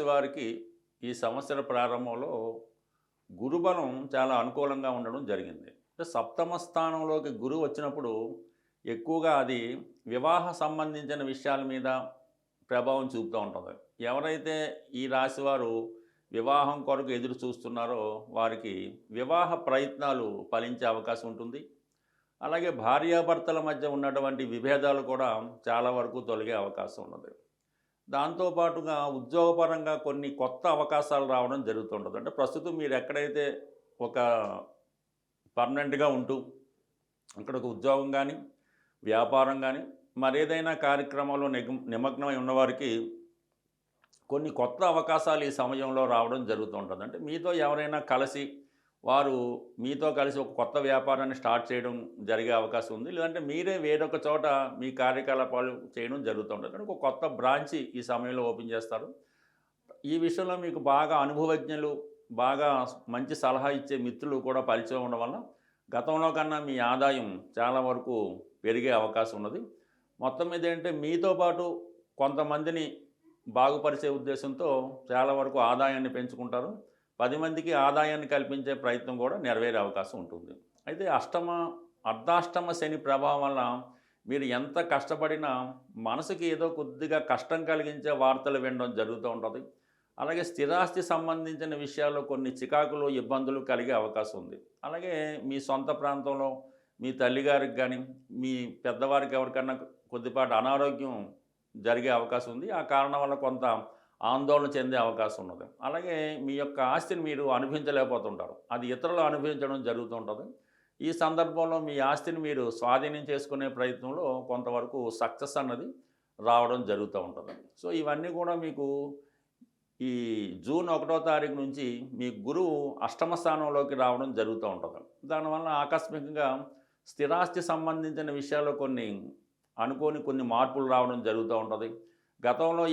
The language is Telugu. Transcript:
వారికి ఈ సంవత్సర ప్రారంభంలో గురుబలం చాలా అనుకూలంగా ఉండడం జరిగింది. అంటే సప్తమ స్థానంలోకి గురువు వచ్చినప్పుడు ఎక్కువగా అది వివాహ సంబంధించిన విషయాల మీద ప్రభావం చూపుతూ ఉంటుంది. ఎవరైతే ఈ రాశివారు వివాహం కొరకు ఎదురు చూస్తున్నారో వారికి వివాహ ప్రయత్నాలు ఫలించే అవకాశం ఉంటుంది. అలాగే భార్యాభర్తల మధ్య ఉన్నటువంటి విభేదాలు కూడా చాలా వరకు తొలగే అవకాశం ఉన్నది. దాంతో పాటుగా ఉద్యోగపరంగా కొన్ని కొత్త అవకాశాలు రావడం జరుగుతుంటుంది. అంటే ప్రస్తుతం మీరు ఎక్కడైతే ఒక పర్మనెంట్‌గా ఉంటూ అక్కడ ఒక ఉద్యోగం గానీ, వ్యాపారం గానీ, మరేదైనా కార్యక్రమంలో నిమగ్నమై ఉన్నవారికి కొన్ని కొత్త అవకాశాలు ఈ సమయంలో రావడం జరుగుతూ ఉంటుంది. అంటే మీతో ఎవరైనా కలిసి వారు మీతో కలిసి ఒక కొత్త వ్యాపారాన్ని స్టార్ట్ చేయడం జరిగే అవకాశం ఉంది. లేదంటే మీరే వేరొక చోట మీ కార్యకలాపాలు చేయడం జరుగుతూ ఉంటుంది. అంటే ఒక కొత్త బ్రాంచి ఈ సమయంలో ఓపెన్ చేస్తారు. ఈ విషయంలో మీకు బాగా అనుభవజ్ఞులు, బాగా మంచి సలహా ఇచ్చే మిత్రులు కూడా పరిచయం ఉండడం వల్ల గతంలో కన్నా మీ ఆదాయం చాలా వరకు పెరిగే అవకాశం ఉన్నది. మొత్తం మీద ఏంటంటే మీతో పాటు కొంతమందిని బాగుపరిచే ఉద్దేశంతో చాలా వరకు ఆదాయాన్ని పెంచుకుంటారు. 10 మందికి ఆదాయాన్ని కల్పించే ప్రయత్నం కూడా నెరవేరే అవకాశం ఉంటుంది. అయితే అర్ధాష్టమ శని ప్రభావం వల్ల మీరు ఎంత కష్టపడినా మనసుకి ఏదో కొద్దిగా కష్టం కలిగించే వార్తలు వినడం జరుగుతూ ఉంటుంది. అలాగే స్థిరాస్తి సంబంధించిన విషయాల్లో కొన్ని చికాకులు, ఇబ్బందులు కలిగే అవకాశం ఉంది. అలాగే మీ సొంత ప్రాంతంలో మీ తల్లిగారికి కానీ, మీ పెద్దవారికి ఎవరికన్నా కొద్దిపాటి అనారోగ్యం జరిగే అవకాశం ఉంది. ఆ కారణం వల్ల కొంత ఆందోళన చెందే అవకాశం ఉన్నది. అలాగే మీ యొక్క ఆస్తిని మీరు అనుభవించలేకపోతుంటారు. అది ఇతరులు అనుభవించడం జరుగుతూ ఉంటుంది. ఈ సందర్భంలో మీ ఆస్తిని మీరు స్వాధీనం చేసుకునే ప్రయత్నంలో కొంతవరకు సక్సెస్ అన్నది రావడం జరుగుతూ ఉంటుంది. సో ఇవన్నీ కూడా మీకు ఈ జూన్ 1వ తారీఖు నుంచి మీ గురువు అష్టమ స్థానంలోకి రావడం జరుగుతూ ఉంటుంది. దానివల్ల ఆకస్మికంగా స్థిరాస్తి సంబంధించిన విషయాల్లో కొన్ని అనుకోని కొన్ని మార్పులు రావడం జరుగుతూ ఉంటుంది. గతంలో